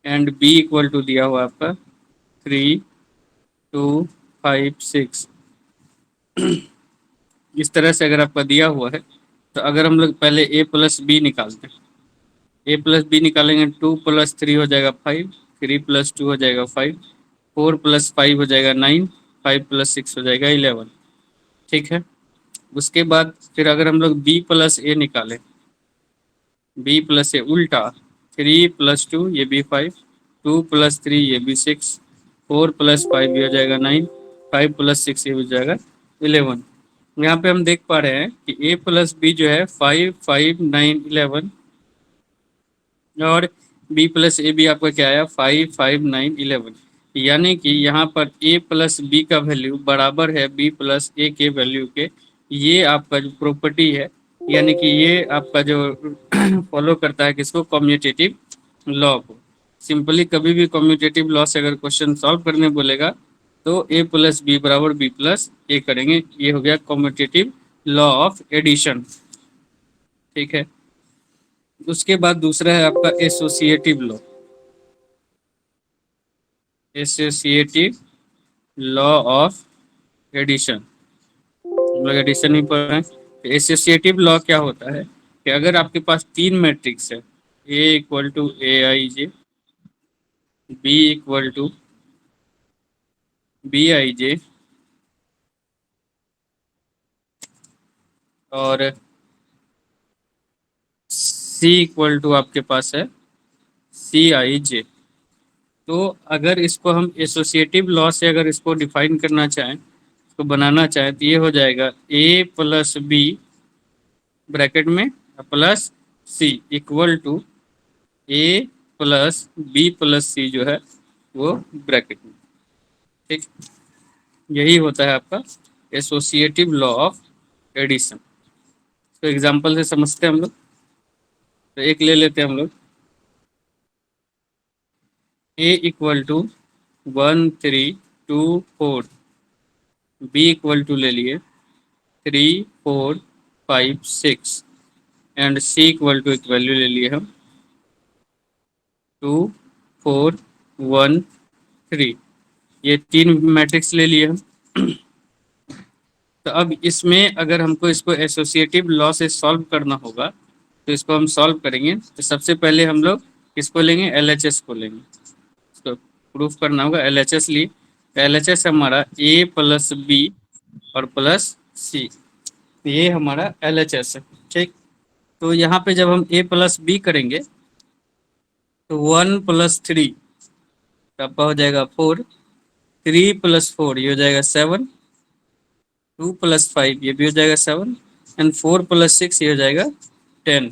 And b equal to दिया हुआ आपका 3, 2, 5, 6। इस तरह से अगर आपका दिया हुआ है तो अगर हम लोग पहले ए प्लस बी निकालते हैं, ए प्लस बी निकालेंगे 2 + 3 हो जाएगा 5, 3 + 2 हो जाएगा 5, 4 + 5 हो जाएगा 9, 5 + 6 हो जाएगा 11। ठीक है। उसके बाद फिर अगर हम लोग बी प्लस ए निकालें, बी प्लस ए उल्टा, 3 + 2 ये भी 5, 2 + 3 ये भी 6, 4 + 5 ये हो जाएगा 9, 5 + 6 ये हो जाएगा 11। यहाँ पे हम देख पा रहे हैं कि ए प्लस बी जो है 5, 5, 9, 11, और बी प्लस ए भी आपका क्या आया 5, 5, 9, 11। यानी कि यहाँ पर ए प्लस बी का वैल्यू बराबर है बी प्लस ए के वैल्यू के। ये आपका जो प्रॉपर्टी है, यानी कि ये आपका जो फॉलो करता है किसको, कम्यूटेटिव लॉ को। सिंपली कभी भी कम्यूटेटिव लॉ से अगर क्वेश्चन सॉल्व करने बोलेगा तो ए प्लस बी बराबर बी प्लस ए करेंगे। ये हो गया कम्यूटेटिव लॉ ऑफ एडिशन। ठीक है। उसके बाद दूसरा है आपका associative law. Associative law of addition, हम लोग एडिशन ही पढ़ रहे हैं। एसोसिएटिव लॉ क्या होता है कि अगर आपके पास तीन मैट्रिक्स है, a equal to a i j, b equal to b i j, और सी इक्वल टू आपके पास है सी आई जे। तो अगर इसको हम एसोसिएटिव लॉ से अगर इसको डिफाइन करना चाहें, इसको बनाना चाहें, तो ये हो जाएगा ए प्लस बी ब्रैकेट में plus c equal to a plus b plus c जो है वो ब्रैकेट में। ठीक, यही होता है आपका एसोसिएटिव लॉ ऑफ एडिशन। तो एग्जांपल से समझते हैं हम लोग। तो एक ले लेते हैं हम लोग, a equal to 1, 3, 2, 4, b equal to ले लिए 3, 4, 5, 6, एंड सी इक्वल टू एक वैल्यू ले लिए हम 2, 4, 1, 3। ये तीन मैट्रिक्स ले लिए हम। तो अब इसमें अगर हमको इसको एसोसिएटिव लॉ से सॉल्व करना होगा तो इसको हम सॉल्व करेंगे। तो सबसे पहले हम लोग किसको लेंगे, एलएचएस को लेंगे। इसको प्रूफ करना होगा, एलएचएस लिए। एलएचएस हमारा ए प्लस बी और प्लस सी, ये हमारा एलएचएस है। ठीक। तो यहाँ पे जब हम ए प्लस बी करेंगे तो 1 + 3 आपका हो जाएगा 4, 3 + 4 ये हो जाएगा 7, 2 + 5 ये भी हो जाएगा 7, एंड 4 + 6 ये हो जाएगा 10,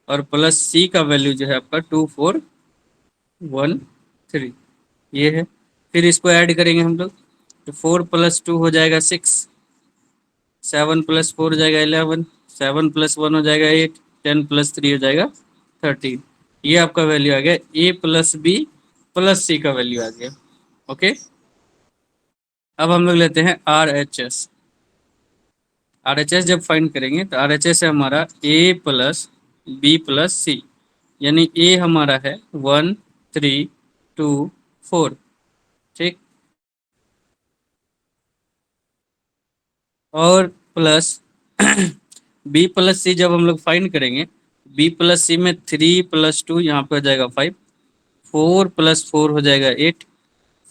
और प्लस सी का वैल्यू जो है आपका 2, 4, 1, 3 ये है। फिर इसको ऐड करेंगे हम लोग तो 4 + 2 हो जाएगा 6, 7 + 4 हो जाएगा 11, 7 + 1 हो जाएगा 8, 10 + 3 हो जाएगा 13। ये आपका वैल्यू आ गया ए प्लस बी प्लस सी का वैल्यू आ गया। ओके। अब हम लोग लेते हैं R H S. R H S जब फाइंड करेंगे तो आर एच एस है हमारा ए प्लस बी प्लस सी, यानी ए हमारा है 1, 3, 2, 4। ठीक। और प्लस बी प्लस सी जब हम लोग फाइंड करेंगे, बी प्लस सी में 3 + 2 यहाँ पे हो जाएगा 5, 4 + 4 हो जाएगा 8,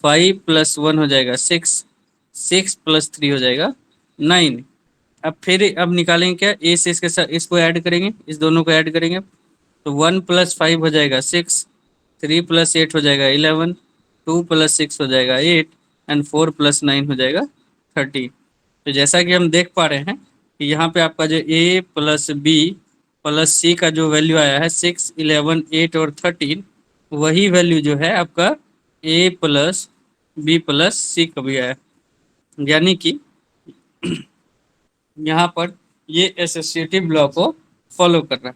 5 + 1 हो जाएगा 6, 6 + 3 हो जाएगा 9। अब फिर अब निकालेंगे क्या, ए से इसके साथ इसको ऐड करेंगे, इस दोनों को ऐड करेंगे तो 1 + 5 हो जाएगा 6, 3 + 8 हो जाएगा 11, 2 + 6 हो जाएगा 8, एंड 4 + 9 हो जाएगा 13। तो जैसा कि हम देख पा रहे हैं कि यहाँ पे आपका जो ए प्लस बी प्लस सी का जो वैल्यू आया है 6, 11, 8 और 13, वही वैल्यू जो है आपका ए प्लस बी प्लस सी का भी आया। यानी कि यहाँ पर ये एसोसिएटिव लॉ को फॉलो कर रहा है।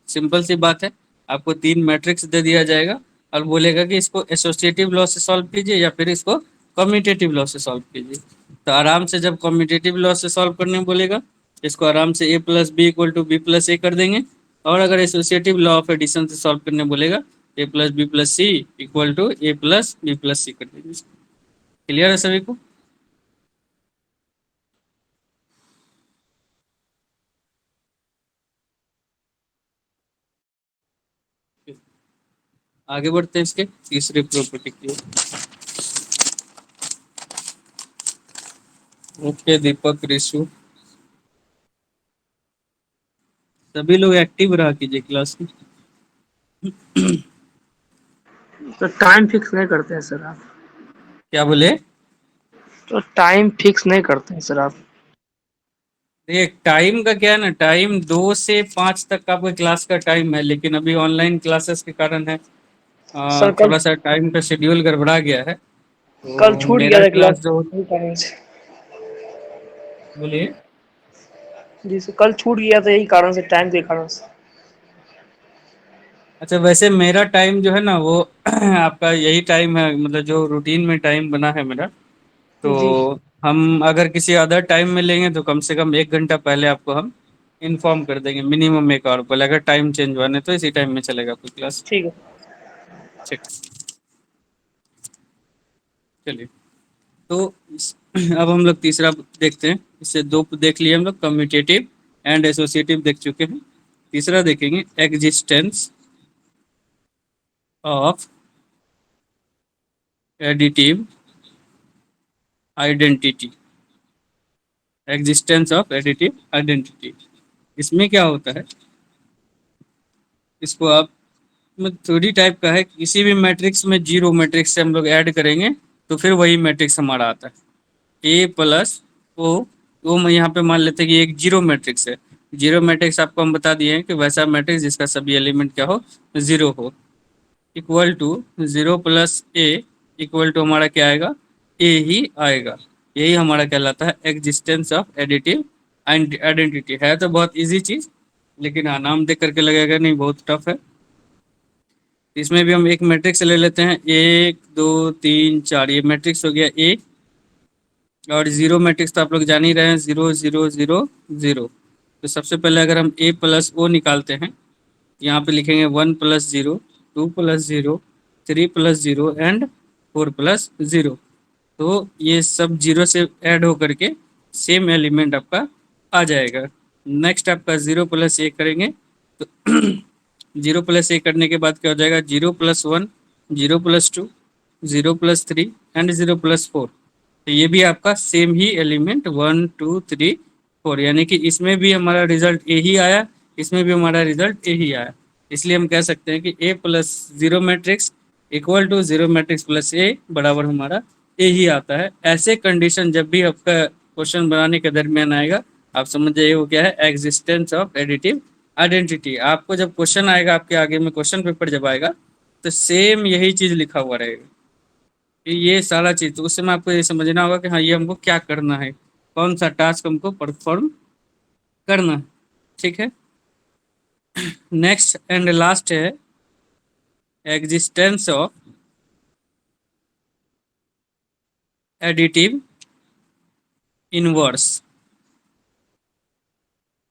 सिंपल सी बात है, आपको तीन मैट्रिक्स दे दिया जाएगा और बोलेगा कि इसको एसोसिएटिव लॉ से सॉल्व कीजिए या फिर इसको कम्यूटेटिव लॉ से सॉल्व कीजिए। तो आराम से जब कम्यूटेटिव लॉ से सॉल्व करने बोलेगा, इसको आराम से a + b = b + a कर देंगे। और अगर एसोसिएटिव लॉ ऑफ एडिशन से सॉल्व करने बोलेगा a plus b plus c equal to a plus b plus c कर दीजिए। क्लियर है सभी को? आगे बढ़ते हैं इसके तीसरे प्रॉपर्टी की ओर। ओके दीपक, ऋषु, सभी लोग एक्टिव रहा कीजिए क्लास में। तो टाइम फिक्स नहीं करते हैं सर आप? क्या बोले? तो टाइम फिक्स नहीं करते हैं सर आप? देखिए टाइम का क्या है ना, टाइम 2 से 5 तक का आपके क्लास का टाइम है, लेकिन अभी ऑनलाइन क्लासेस के कारण है सर कल थोड़ा सा टाइम का शेड्यूल गड़बड़ा गया है, कल तो छूट गया मेरा था क्लास, क्लास जो। यही कारण से। बोलिए। जी सर, कल छूट गया था यही कारण से, टाइम के कारण से। अच्छा वैसे मेरा टाइम जो है ना वो आपका यही टाइम है, मतलब जो रूटीन में टाइम बना है मेरा। तो जी हम अगर किसी अदर टाइम में लेंगे तो कम से कम 1 घंटा पहले आपको हम इन्फॉर्म कर देंगे, मिनिमम 1 आवर पहले। अगर टाइम चेंज हुआ नहीं तो इसी टाइम में चलेगा आपकी क्लास। ठीक है। ठीक। चलिए, तो अब हम लोग तीसरा देखते हैं। इससे दो देख लिए हम लोग, कम्यूटेटिव एंड एसोसिएटिव देख चुके हैं। तीसरा देखेंगे, existence of additive identity. Existence of additive identity, इसमें क्या होता है, इसको आप थ्योरी टाइप का है। किसी भी मैट्रिक्स में जीरो मैट्रिक्स से हम लोग ऐड करेंगे तो फिर वही मैट्रिक्स हमारा आता है। ए प्लस ओ मैं यहाँ पे मान लेते हैं कि एक जीरो मैट्रिक्स है। जीरो मैट्रिक्स आपको हम बता दिए हैं कि वैसा मैट्रिक्स जिसका सभी एलिमेंट क्या हो, जीरो हो। Equal to zero plus A equal to हमारा क्या आएगा, ए ही आएगा। यही हमारा कहलाता है एग्जिस्टेंस ऑफ एडिटिव आइडेंटिटी। है तो बहुत इजी चीज, लेकिन हाँ नाम देख करके लगेगा नहीं बहुत टफ है। इसमें भी हम एक मैट्रिक्स ले लेते हैं, 1 2 3 4, ये मैट्रिक्स हो गया ए। और जीरो मैट्रिक्स तो आप लोग जान ही रहे हैं, 0 0 0 0। तो सबसे पहले अगर हम ए प्लस ओ निकालते हैं, यहाँ पे लिखेंगे 1 + 0, 2 + 0, 3 + 0 एंड 4 + 0। तो ये सब जीरो से ऐड होकर के सेम एलिमेंट आपका आ जाएगा। नेक्स्ट आपका 0 + 1 करेंगे तो 0 + 1 करने के बाद क्या हो जाएगा, 0 + 1, 0 + 2, 0 + 3 एंड 0 + 4। तो ये भी आपका सेम ही एलिमेंट 1 2 3 4, यानी कि इसमें भी हमारा रिजल्ट ए ही आया, इसमें भी हमारा रिजल्ट ए ही आया। इसलिए हम कह सकते हैं कि a plus zero matrix equal to zero matrix plus a बराबर हमारा ए ही आता है। ऐसे कंडीशन जब भी आपका क्वेश्चन बनाने के दरमियान आएगा, आप समझ जाइए वो क्या है, एग्जिस्टेंस ऑफ एडिटिव आइडेंटिटी। आपको जब क्वेश्चन आएगा, आपके आगे में क्वेश्चन पेपर जब आएगा, तो सेम यही चीज लिखा हुआ रहेगा कि ये सारा चीज, तो उस समय आपको ये समझना होगा कि हाँ ये हमको क्या करना है, कौन सा टास्क हमको परफॉर्म करना है। ठीक है। नेक्स्ट एंड लास्ट है existence of additive inverse.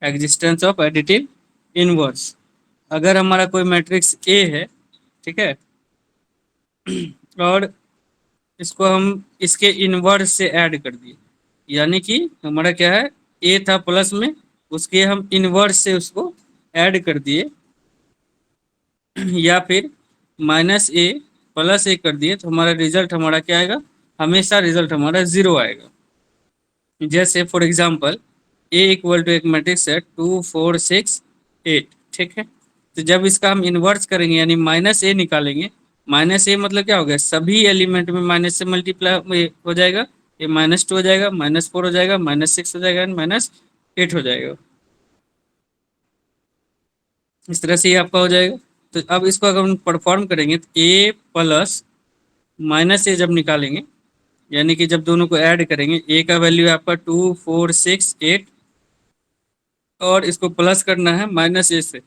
Existence of additive inverse, अगर हमारा कोई मैट्रिक्स ए है, ठीक है, और इसको हम इसके इनवर्स से ऐड कर दिए, यानी कि हमारा क्या है, ए था प्लस में, उसके हम इनवर्स से उसको ऐड कर दिए, या फिर -a + a कर दिए, तो हमारा रिजल्ट हमारा क्या आएगा, हमेशा रिजल्ट हमारा जीरो आएगा। जैसे for example A equal to एक मैट्रिक्स है 2 4 6 8, ठीक है। तो जब इसका हम इन्वर्स करेंगे यानी -a निकालेंगे, -a मतलब क्या हो गया, सभी एलिमेंट में माइनस से मल्टीप्लाई हो जाएगा, ये -2 हो जाएगा, -4 हो जाएगा, -6 हो जाएगा, -8 हो जाएगा। इस तरह से ये आपका हो जाएगा। तो अब इसको अगर हम परफॉर्म करेंगे तो ए प्लस -a जब निकालेंगे, यानी कि जब दोनों को ऐड करेंगे, ए का वैल्यू है आपका 2 4 6 8, और इसको प्लस करना है -a से,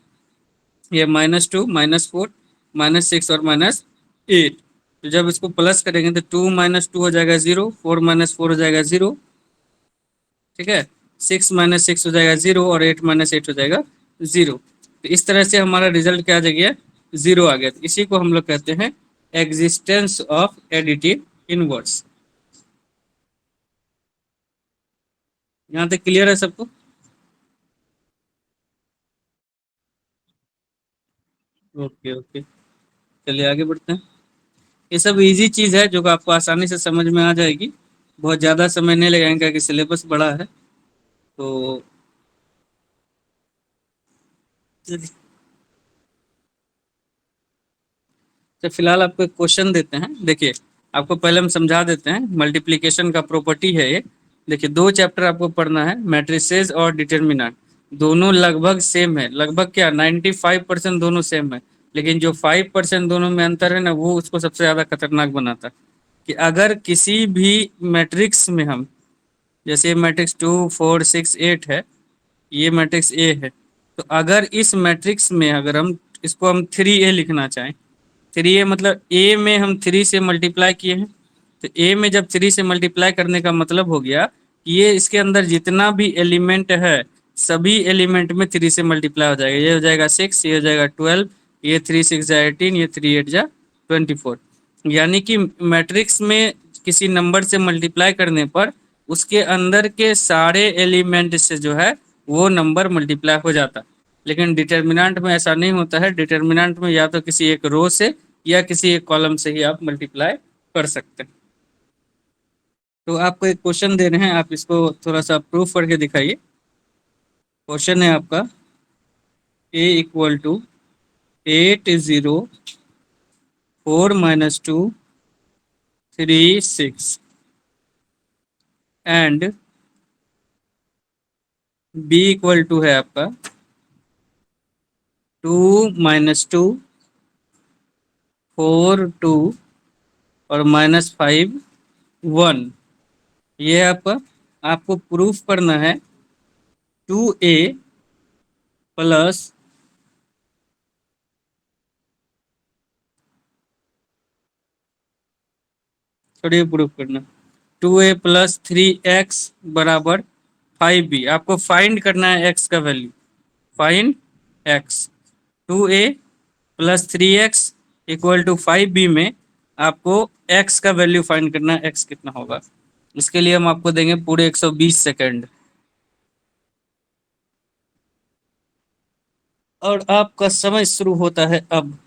ये -2 -4 -6 और -8। तो जब इसको प्लस करेंगे तो 2 - 2 हो जाएगा 0, 4 - 4 हो जाएगा 0, ठीक है, 6 - 6 हो जाएगा 0 और 8 - 8 हो जाएगा 0। तो इस तरह से हमारा रिजल्ट क्या आ जाएगा, जीरो आ गया, तो इसी को हम लोग कहते हैं एग्जिस्टेंस ऑफ एडिटिव इनवर्स। यहाँ तक क्लियर है सबको? ओके ओके, चलिए आगे बढ़ते हैं। ये सब इजी चीज है जो आपको आसानी से समझ में आ जाएगी, बहुत ज्यादा समय नहीं लगेगा क्योंकि सिलेबस बड़ा है। तो चलिए, तो फिलहाल आपको एक क्वेश्चन देते हैं। देखिए, आपको पहले हम समझा देते हैं, मल्टीप्लिकेशन का प्रॉपर्टी है ये। देखिए, दो चैप्टर आपको पढ़ना है, मैट्रिसेस और डिटर्मिनेंट। दोनों लगभग सेम है, लगभग क्या 95% दोनों सेम है। लेकिन जो 5% दोनों में अंतर है ना, वो उसको सबसे ज्यादा खतरनाक बनाता है। कि अगर किसी भी मैट्रिक्स में हम, जैसे मैट्रिक्स 2 4 6 8 है, ये मैट्रिक्स ए है, तो अगर इस मैट्रिक्स में अगर हम इसको हम 3A लिखना चाहें, 3A मतलब ए में हम 3 से मल्टीप्लाई किए हैं, तो ए में जब 3 से मल्टीप्लाई करने का मतलब हो गया कि ये इसके अंदर जितना भी एलिमेंट है, सभी एलिमेंट में 3 से मल्टीप्लाई हो जाएगा। ये हो जाएगा 6, ये हो जाएगा 12, ये 3 6 जा 18, ये 3 8 जा 24। यानी कि मैट्रिक्स में किसी नंबर से मल्टीप्लाई करने पर उसके अंदर के सारे एलिमेंट से जो है वो नंबर मल्टीप्लाई हो जाता है। लेकिन डिटर्मिनेंट में ऐसा नहीं होता है। डिटर्मिनेंट में या तो किसी एक रो से या किसी एक कॉलम से ही आप मल्टीप्लाई कर सकते हैं। तो आपको एक क्वेश्चन दे रहे हैं, आप इसको थोड़ा सा प्रूफ करके दिखाइए। क्वेश्चन है आपका, a equal to 8 0 4 - 2 3 6 and b equal to है आपका 2 - 2 4 2 और -5 1। ये है आपका, आपको प्रूफ करना है 2A प्लस, थोड़ी प्रूफ करना, 2A + 3x बराबर 5B। आपको फाइंड करना है x का value, find x। 2A + 3x equal to 5B में आपको x का वैल्यू फाइंड करना है, x कितना होगा। इसके लिए हम आपको देंगे पूरे 120 सेकेंड, और आपका समय शुरू होता है अब।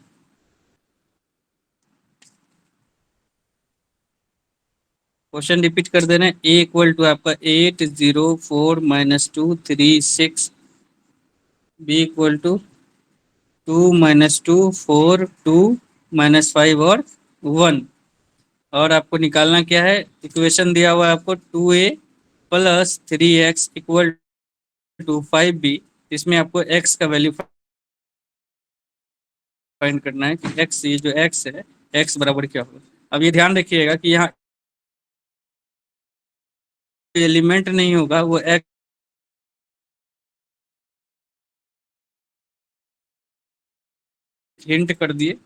क्वेश्चन रिपीट कर दे रहे हैं, ए इक्वल टू आपका 8 0 4 - 2 3 6, बी इक्वल टू 2 - 2 4 2 - 5 और 1। और आपको निकालना क्या है, इक्वेशन दिया हुआ है आपको 2A + 3x equal to 5B। इसमें आपको x का वैल्यू फाइंड करना है कि x, ये जो x है, x बराबर क्या होगा। अब ये ध्यान रखिएगा कि यहाँ एलिमेंट नहीं होगा, वो x हिंट कर दिए।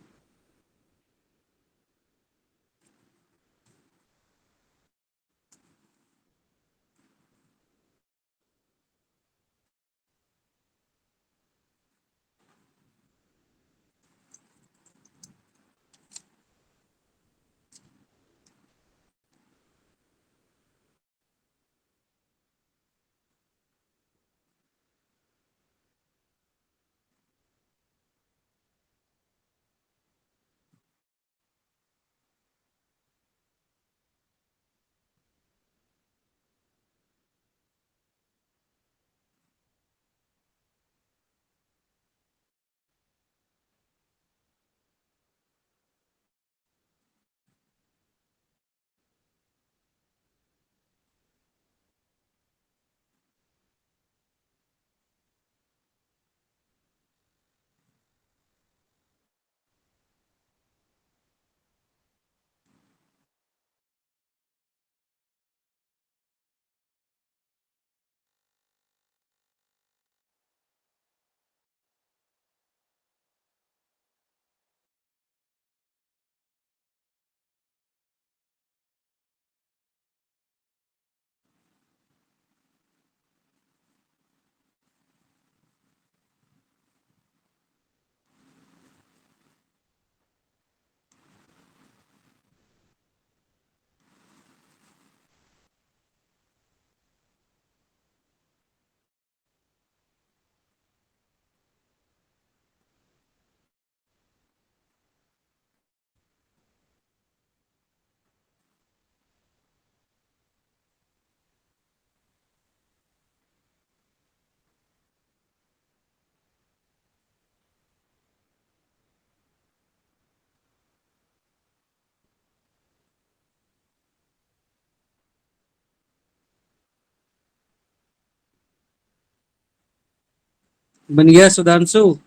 बन गया सुधांशु?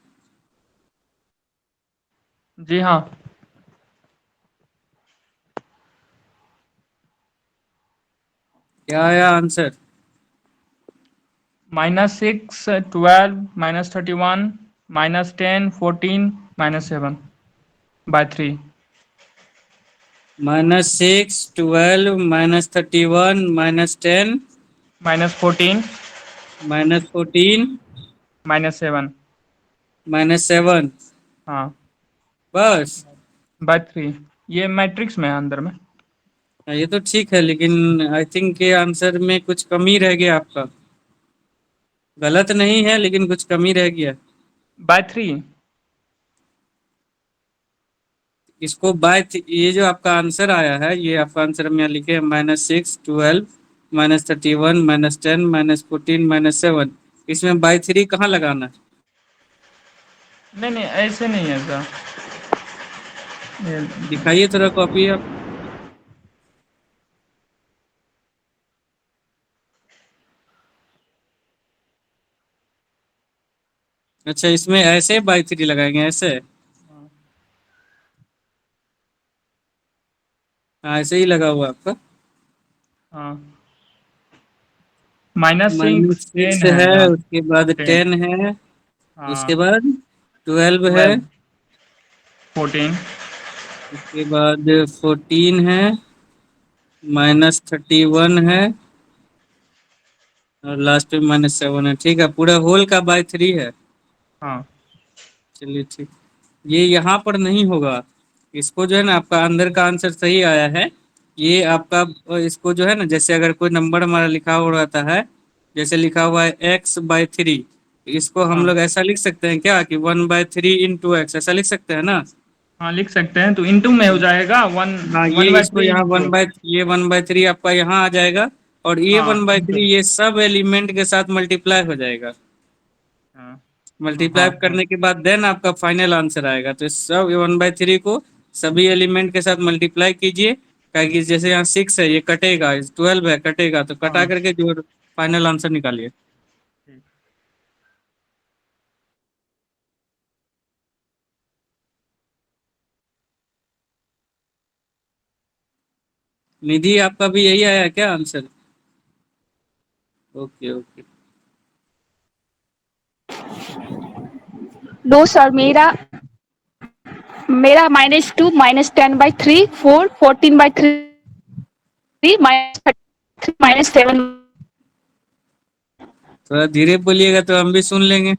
जी हाँ। क्या आया आंसर? -6, 12, -31, -10, 14, -7 by 3। -6, 12, -31, -10, -14, -14, -7। -7। हाँ, बस? बाय 3। ये मैट्रिक्स में है अंदर में। ये तो ठीक है, लेकिन आई थिंक ये आंसर में कुछ कमी रह गया आपका। गलत नहीं है, लेकिन कुछ कमी रह गया। बाय 3। इसको ये जो आपका आंसर आया है, ये आपका आंसर हम यहाँ लिखे -6, 12, -31, -10, -14, -7। इसमें बाय 3 कहाँ लगाना है? नहीं नहीं, ऐसे नहीं है सर। ये दिखाइए थोड़ा कॉपी आप। अच्छा, इसमें ऐसे बाय 3 लगाएंगे, ऐसे? हाँ, ऐसे ही लगा हुआ आपका। हाँ, -6, 10 -6 है, है, हाँ। उसके बाद 10, 10 है, उसके हाँ। बाद 12 है, 12, 14, उसके बाद 14 है, -31 है, और लास्ट में -7 है। ठीक है, पूरा होल का बाय 3 है। हाँ। चलिए ठीक। ये यहाँ पर नहीं होगा। इसको जो है ना, आपका अंदर का आंसर सही आया है। ये आपका इसको जो है ना, जैसे अगर कोई नंबर हमारा लिखा हुआ रहता है, जैसे लिखा हुआ है x/3, इसको हम हाँ, लोग ऐसा लिख सकते हैं क्या कि 1/3 इंटू एक्स, ऐसा लिख सकते हैं ना? हाँ, लिख सकते हैं, तो इनटू में हो जाएगा। वन हाँ, ये वन बाय इसको थ्री यहाँ इंटू। ये 1/3 आपका यहाँ आ जाएगा, और ये हाँ, वन बाई इंटू। थ्री ये सब एलिमेंट के साथ मल्टीप्लाई हो जाएगा। हाँ, हाँ, मल्टीप्लाई हाँ, हाँ। करने के बाद देन आपका फाइनल आंसर आएगा। तो इस सब 1/3 को सभी एलिमेंट के साथ मल्टीप्लाई कीजिए, कि जैसे यहाँ 6 है, ये कटेगा, 12 है, कटेगा, तो कटा हाँ, करके जो फाइनल आंसर निकालिए। ठीक। निधि, आपका भी यही आया क्या answer? Okay okay. No sir, मेरा मेरा -2, -10/3, 4, 14/3, -7। थोड़ा धीरे बोलिएगा तो हम भी सुन लेंगे।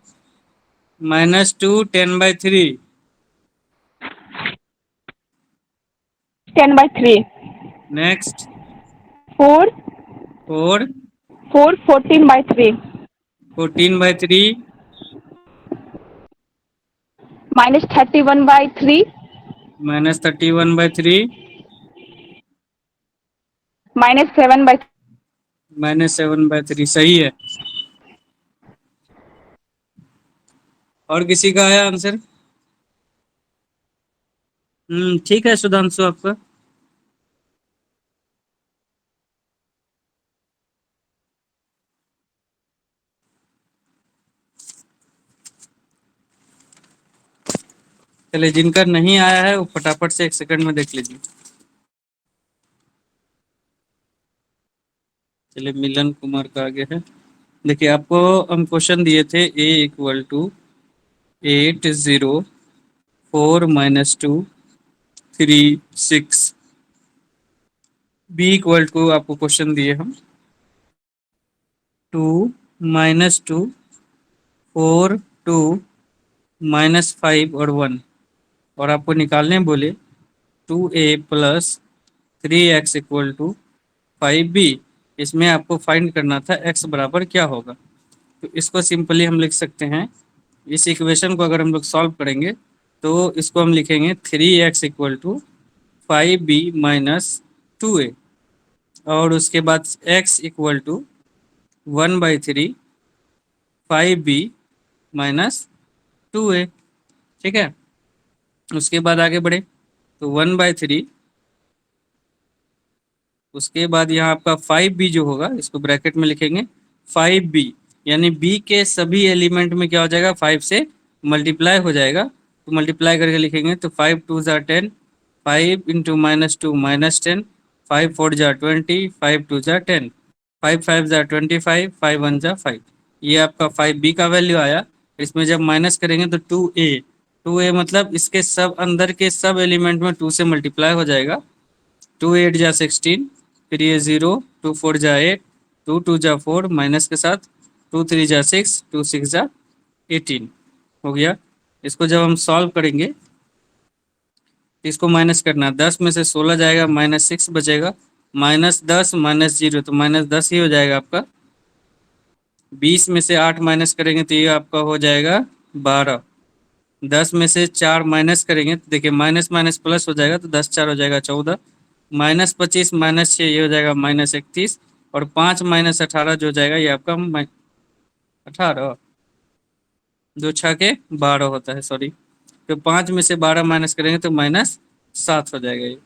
-2, 10/3। 10/3, नेक्स्ट? 4, 4, 4, 14/3, 14/3, -31/3, -31/3, -7/3। -7/3 सही है। और किसी का है आंसर? ठीक है सुधांशु, आपका। चलिए, जिनका नहीं आया है वो फटाफट से 1 सेकंड में देख लीजिए। चलिए, मिलन कुमार का आगे है। देखिए, आपको हम क्वेश्चन दिए थे A = 8, 0, 4, -2, 3, 6। B = आपको क्वेश्चन दिए हम 2, -2, 4, 2, -5 और 1। और आपको निकालने बोले 2A + 3x = 5B। इसमें आपको फाइंड करना था x बराबर क्या होगा। तो इसको सिंपली हम लिख सकते हैं। इस इक्वेशन को अगर हम लोग सॉल्व करेंगे, तो इसको हम लिखेंगे 3x = 5B - 2A। और उसके बाद x = 1/3 5B - 2A। ठीक है, उसके बाद आगे बढ़े तो 1/3, उसके बाद यहाँ आपका 5B जो होगा, इसको ब्रैकेट में लिखेंगे 5B। यानी बी के सभी एलिमेंट में क्या हो जाएगा, 5 से मल्टीप्लाई हो जाएगा। तो मल्टीप्लाई करके लिखेंगे तो 5 2 ज़ा 10, 5 इंटू -2 -10, 5 4 ज़ा 20, 5 2 ज़ा 10, 5 5 ज़ा 25, 5 1 ज़ा 5। ये आपका 5b का वैल्यू आया। इसमें जब माइनस करेंगे तो 2a मतलब इसके सब अंदर के सब एलिमेंट में 2 से मल्टीप्लाई हो जाएगा। 2 8 जा 16, फिर ये 0, 2 4 जा 8, 2 2 जा 4 माइनस के साथ, 2 3 जा 6, 2 6 जा 18 हो गया। इसको जब हम सॉल्व करेंगे तो इसको माइनस करना, 10 में से 16 जाएगा, -6 बचेगा, -10 -0 तो -10 ही हो जाएगा आपका। 20 में से 8 माइनस करेंगे तो ये आपका हो जाएगा 12। 10 में से 4 माइनस करेंगे तो देखिए माइनस माइनस प्लस हो जाएगा, तो 10 4 हो जाएगा 14, -25 -6 ये हो जाएगा -31, और 5 -18 जो हो जाएगा ये आपका 18, 2 6 के 12 होता है, सॉरी। तो 5 में से 12 माइनस करेंगे तो -7 हो जाएगा ये।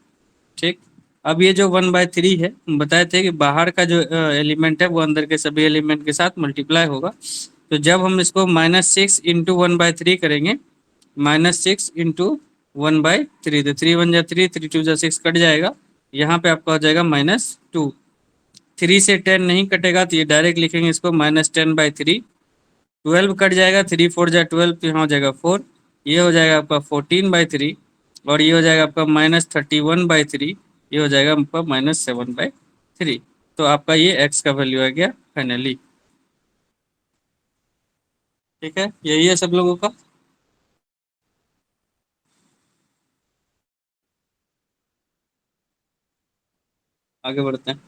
ठीक, अब ये जो 1/3 है, हम बताए थे कि बाहर का जो एलिमेंट है वो अंदर के सभी एलिमेंट के साथ मल्टीप्लाई होगा। तो जब हम इसको -6 इंटू 1/3 करेंगे, -6 इंटू 1/3, तो 3 1 जा 3, 3 2 जा 6 कट जाएगा। यहाँ पे आपका हो जाएगा -2। 3 से 10 नहीं कटेगा तो ये डायरेक्ट लिखेंगे इसको -10/3। 12 कट जाएगा, 3 4 जा 12, तो यहाँ हो जाएगा 4, ये हो जाएगा आपका 14/3, और ये हो जाएगा आपका -31/3, ये हो जाएगा आपका -7/3। तो आपका ये x का वैल्यू आ गया फाइनली। ठीक है, यही है सब लोगों का। आगे बढ़ते हैं।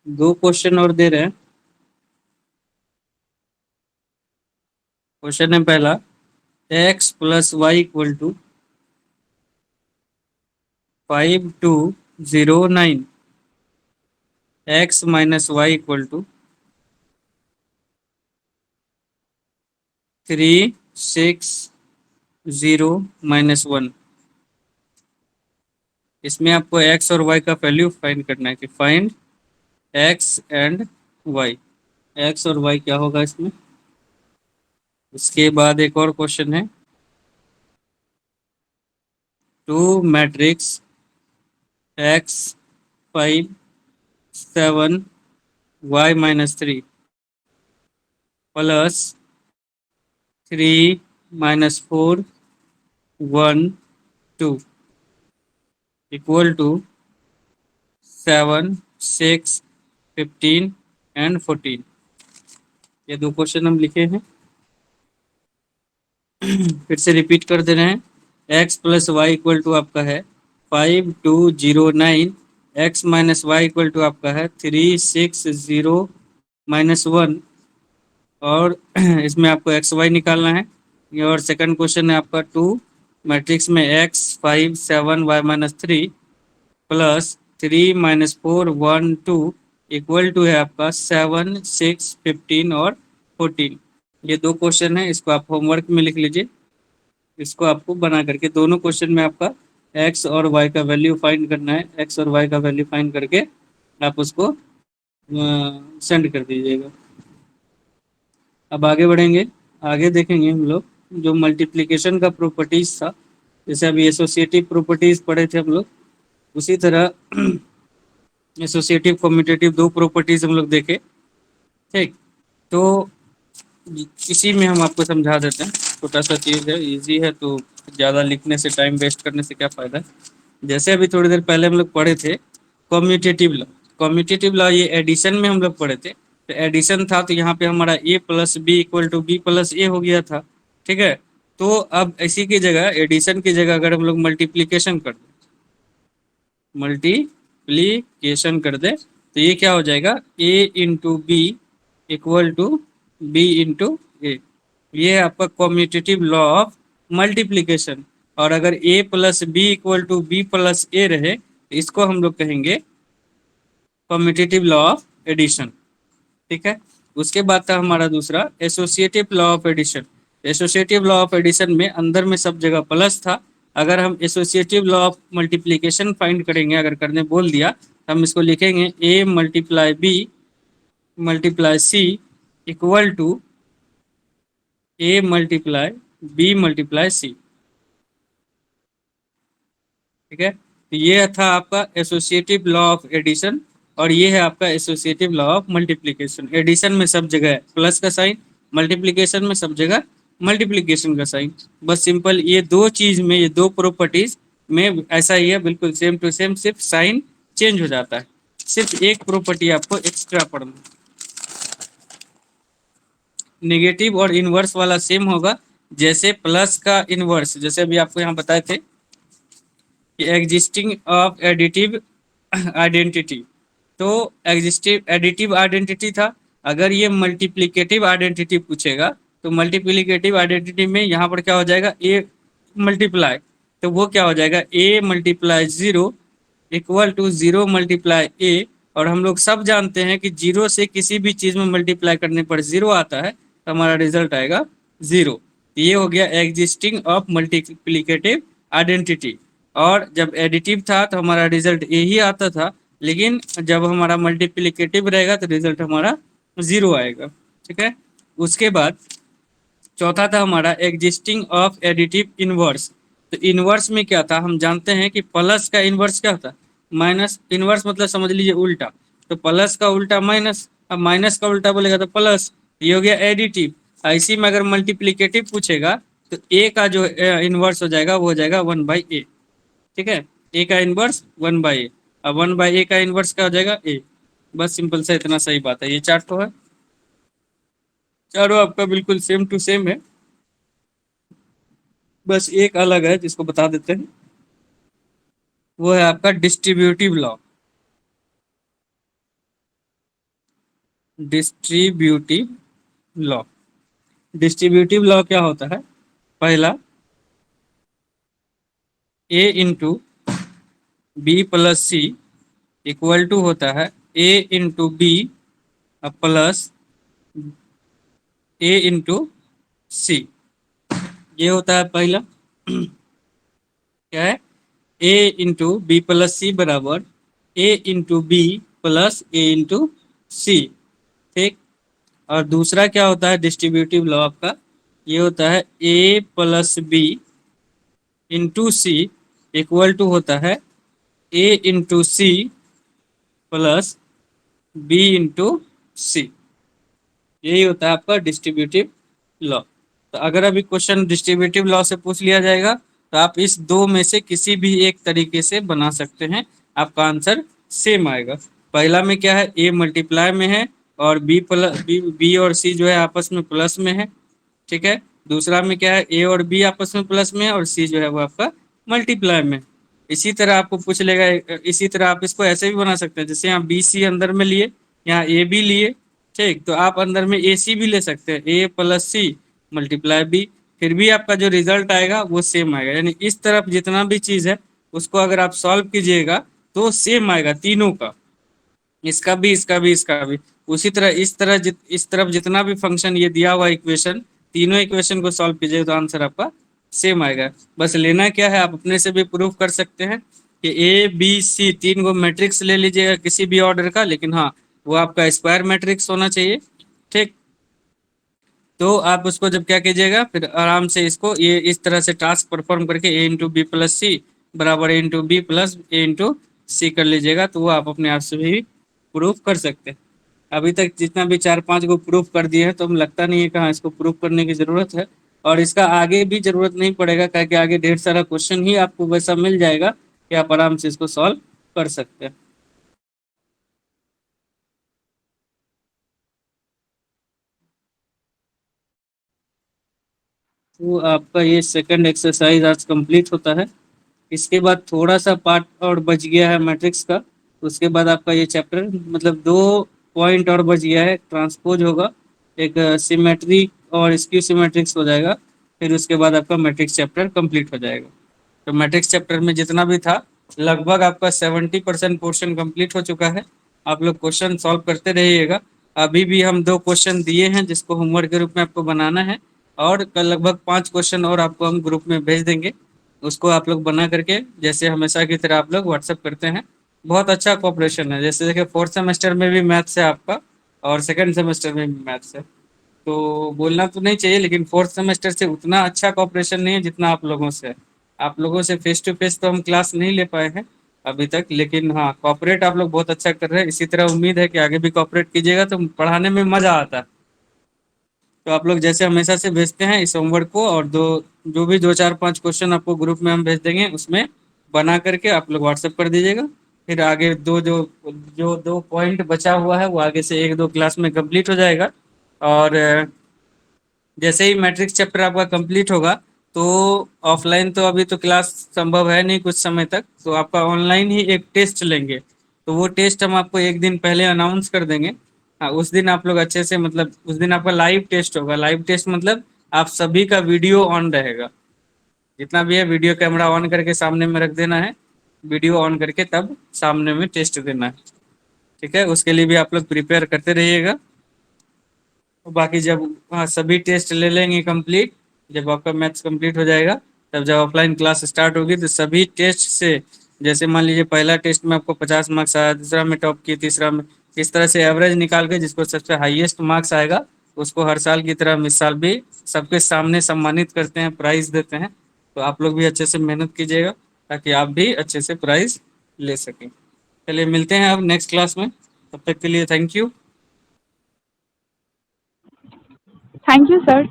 दो क्वेश्चन और दे रहे हैं। क्वेश्चन है पहला, x + y = 5 2 0 9, x - y = 3 6 0 -1। इसमें आपको x और y का वैल्यू फाइंड करना है कि find x and y। x और y क्या होगा इसमें। उसके बाद एक और क्वेश्चन है, 2 matrix x 5 7 y - 3 plus 3 -4 1 2 equal to 7 6 15 and 14। ये दो क्वेश्चन हम लिखे हैं। फिर से रिपीट कर दे रहे हैं। x + y = आपका है 5 2 0 9, x - y = आपका है 3 6 0 -1, और इसमें आपको एक्स वाई निकालना है। ये और सेकंड क्वेश्चन है आपका, 2 मैट्रिक्स में x 5 7 y - 3 plus 3 -4 1 2 equal to है आपका 7 6 15 और 14। ये दो क्वेश्चन है, इसको आप होमवर्क में लिख लीजिए। इसको आपको बना करके दोनों क्वेश्चन में आपका x और y का वैल्यू फाइंड करना है। x और y का वैल्यू फाइंड करके आप उसको सेंड कर दीजिएगा। अब आगे बढ़ेंगे। आगे देखेंगे हम लोग जो मल्टीप्लिकेशन का प्रॉपर्टीज था, जैसे अभी एसोसिएटिव प्रॉपर्टीज पढ़े थे हम लोग, उसी तरह एसोसिएटिव कम्यूटेटिव दो प्रॉपर्टीज हम लोग देखे। ठीक, तो इसी में हम आपको समझा देते हैं। छोटा सा चीज़ है, इजी है, तो ज़्यादा लिखने से टाइम वेस्ट करने से क्या फ़ायदा है। जैसे अभी थोड़ी देर पहले हम लोग पढ़े थे कम्यूटेटिव लॉ। कम्यूटेटिव लॉ ये एडिशन में हम लोग पढ़े थे। तो एडिशन था तो यहाँ पे हमारा a + b = b + a हो गया था। ठीक है, तो अब इसी की जगह, एडिशन की जगह अगर हम लोग मल्टीप्लिकेशन कर दे तो ये क्या हो जाएगा, a × b = b into a. ये है आपका कॉम्यूटेटिव लॉ ऑफ मल्टीप्लीकेशन। और अगर a plus b equal to b plus a रहे तो इसको हम लोग कहेंगे कॉम्यूटेटिव लॉ ऑफ एडिशन। ठीक है। उसके बाद था हमारा दूसरा associative law of addition. Associative law of addition में अंदर में सब जगह प्लस था। अगर हम associative law of multiplication find करेंगे, अगर करने बोल दिया तो हम इसको लिखेंगे a multiply b multiply c equal to a multiply b multiply c. ठीक है। तो ये था आपका एसोसिएटिव लॉ ऑफ एडिशन और ये है आपका associative law of multiplication. Addition में सब जगह प्लस का साइन, मल्टीप्लीकेशन में सब जगह मल्टीप्लीकेशन का साइन। बस सिंपल ये दो चीज में, ये दो प्रॉपर्टीज में ऐसा ही है, बिल्कुल सेम टू सेम, सिर्फ साइन चेंज हो जाता है। सिर्फ एक प्रॉपर्टी आपको एक्स्ट्रा पढ़ना। नेगेटिव और इनवर्स वाला सेम होगा, जैसे प्लस का इनवर्स, जैसे अभी आपको यहाँ बताए थे कि एग्जिस्टिंग ऑफ एडिटिव आइडेंटिटी, तो एग्जिस्टिव एडिटिव आइडेंटिटी था। अगर ये मल्टीप्लिकेटिव आइडेंटिटी पूछेगा तो मल्टीप्लिकेटिव आइडेंटिटी में यहाँ पर क्या हो जाएगा, ए मल्टीप्लाई, तो वो क्या हो जाएगा a multiply zero equal to zero multiply a. और हम लोग सब जानते हैं कि जीरो से किसी भी चीज में मल्टीप्लाई करने पर जीरो आता है, तो हमारा रिजल्ट आएगा जीरो। ये हो गया एग्जिस्टिंग ऑफ मल्टीप्लिकेटिव आइडेंटिटी। और जब एडिटिव था तो हमारा रिजल्ट ए ही आता था, लेकिन जब हमारा मल्टीप्लिकेटिव रहेगा तो रिजल्ट हमारा जीरो आएगा। ठीक है। उसके बाद चौथा था हमारा एग्जिस्टिंग ऑफ एडिटिव इनवर्स। तो इनवर्स में क्या था, हम जानते हैं कि प्लस का इनवर्स क्या होता है, माइनस। इनवर्स मतलब समझ लीजिए उल्टा, तो प्लस का उल्टा माइनस, अब माइनस का उल्टा बोलेगा तो प्लस, ये हो गया एडिटिव। इसी में अगर मल्टीप्लिकेटिव पूछेगा तो ए का जो इनवर्स हो जाएगा वो हो जाएगा 1/a। ठीक है। ए का इनवर्स 1/a, अब 1/a का इनवर्स क्या हो जाएगा ए। बस सिंपल सा इतना सही बात है। ये चार तो है, चारों आपका बिल्कुल सेम टू सेम है, बस एक अलग है जिसको बता देते हैं, वो है आपका distributive law. Distributive law, distributive law क्या होता है, पहला a into b plus c equal to होता है a into b plus a into c. ये होता है पहला। क्या है, a into b plus c बराबर a into b plus a into c. ठीक। और दूसरा क्या होता है डिस्ट्रीब्यूटिव लॉ आपका, ये होता है a plus b into c equal to होता है a into c plus b into c. यही होता है आपका डिस्ट्रीब्यूटिव लॉ। तो अगर अभी क्वेश्चन डिस्ट्रीब्यूटिव लॉ से पूछ लिया जाएगा तो आप इस दो में से किसी भी एक तरीके से बना सकते हैं, आपका आंसर सेम आएगा। पहला में क्या है, ए मल्टीप्लाई में है और बी प्लस बी और सी जो है आपस में प्लस में है। ठीक है। दूसरा में क्या है, ए और बी आपस में प्लस में है और सी जो है वो आपका मल्टीप्लाई में। इसी तरह आपको पूछ लेगा, इसी तरह आप इसको ऐसे भी बना सकते हैं, जैसे यहाँ बी सी अंदर में लिए, यहाँ ए बी लिए। ठीक, तो आप अंदर में ए सी भी ले सकते हैं, ए प्लस सी मल्टीप्लाई बी, फिर भी आपका जो रिजल्ट आएगा वो सेम आएगा। यानी इस तरफ जितना भी चीज है उसको अगर आप सॉल्व कीजिएगा तो सेम आएगा तीनों का, इसका भी इसका भी इसका भी। उसी तरह इस तरफ जितना भी फंक्शन ये दिया हुआ इक्वेशन, तीनों इक्वेशन को सॉल्व कीजिए तो आंसर आपका सेम आएगा। बस लेना क्या है, आप अपने से भी प्रूव कर सकते हैं कि ए बी सी तीन को मैट्रिक्स ले लीजिएगा किसी भी ऑर्डर का, लेकिन हाँ वो आपका स्क्वायर मैट्रिक्स होना चाहिए। ठीक, तो आप उसको जब क्या कीजिएगा, फिर आराम से इसको ये इस तरह से टास्क परफॉर्म करके ए इंटू बी प्लस सी बराबर a into b plus a into सी कर लीजिएगा, तो वो आप अपने आप से भी प्रूफ कर सकते हैं। अभी तक जितना भी 4-5 को प्रूफ कर दिए हैं तो हम लगता नहीं है कहाँ इसको प्रूफ करने की जरूरत है, और इसका आगे भी जरूरत नहीं पड़ेगा, क्योंकि आगे ढेर सारा क्वेश्चन ही आपको वैसा मिल जाएगा कि आप आराम से इसको सॉल्व कर सकते हैं। तो आपका ये सेकंड एक्सरसाइज आज कंप्लीट होता है। इसके बाद थोड़ा सा पार्ट और बच गया है मैट्रिक्स का, उसके बाद आपका ये चैप्टर मतलब 2 पॉइंट और बच गया है, ट्रांसपोज होगा एक सिमेट्री और स्क्यू सिमेट्रिक्स हो जाएगा। फिर उसके बाद आपका मैट्रिक्स चैप्टर कंप्लीट हो जाएगा। तो मैट्रिक्स चैप्टर में जितना भी था लगभग आपका 70% पोर्शन कंप्लीट हो चुका है। आप लोग क्वेश्चन सॉल्व करते रहिएगा। अभी भी हम 2 क्वेश्चन दिए हैं जिसको होमवर्क के रूप में आपको बनाना है, और कल लगभग 5 क्वेश्चन और आपको हम ग्रुप में भेज देंगे। उसको आप लोग बना करके जैसे हमेशा की तरह आप लोग व्हाट्सअप करते हैं। बहुत अच्छा कॉपरेशन है। जैसे देखिए 4th सेमेस्टर में भी मैथ्स है आपका, और 2nd सेमेस्टर में भी मैथ्स है। तो बोलना तो नहीं चाहिए, लेकिन 4th सेमेस्टर से उतना अच्छा कॉपरेशन नहीं है जितना आप लोगों से है। आप लोगों से फेस टू फेस तो हम क्लास नहीं ले पाए हैं अभी तक, लेकिन हाँ कॉपरेट आप लोग बहुत अच्छा कर रहे हैं। इसी तरह उम्मीद है कि आगे भी कॉपरेट कीजिएगा तो पढ़ाने में मजा आता है। तो आप लोग जैसे हमेशा से भेजते हैं इस होमवर्क को, और जो भी 2 4 5 क्वेश्चन आपको ग्रुप में हम भेज देंगे उसमें बना करके आप लोग व्हाट्सएप कर दीजिएगा। फिर आगे जो 2 पॉइंट बचा हुआ है वो आगे से 1 2 क्लास में कंप्लीट हो जाएगा। और जैसे ही मैट्रिक्स चैप्टर आपका कंप्लीट होगा तो ऑफलाइन तो अभी तो क्लास संभव है नहीं कुछ समय तक, तो आपका ऑनलाइन ही एक टेस्ट लेंगे। तो वो टेस्ट हम आपको 1 दिन पहले अनाउंस कर देंगे। हाँ, उस दिन आप लोग अच्छे से, मतलब उस दिन आपका लाइव टेस्ट होगा। लाइव टेस्ट मतलब आप सभी का वीडियो ऑन रहेगा। जितना भी है वीडियो कैमरा ऑन करके सामने में रख देना है, वीडियो ऑन करके तब सामने में टेस्ट देना है। ठीक है, उसके लिए भी आप लोग प्रिपेयर करते रहिएगा। बाकी जब हाँ सभी टेस्ट ले लेंगे कंप्लीट, जब आपका मैथ्स कंप्लीट हो जाएगा तब जब ऑफलाइन क्लास स्टार्ट होगी तो सभी टेस्ट से, जैसे मान लीजिए पहला टेस्ट में आपको 50 मार्क्स आया, दूसरा में टॉप की, तीसरा में, इस तरह से एवरेज निकाल के जिसको सबसे हाईएस्ट मार्क्स आएगा उसको हर साल की तरह इस साल भी सबके सामने सम्मानित करते हैं, प्राइज देते हैं। तो आप लोग भी अच्छे से मेहनत कीजिएगा ताकि आप भी अच्छे से प्राइज ले सकें। चलिए मिलते हैं अब नेक्स्ट क्लास में, तब तक के लिए thank you. Thank you, sir.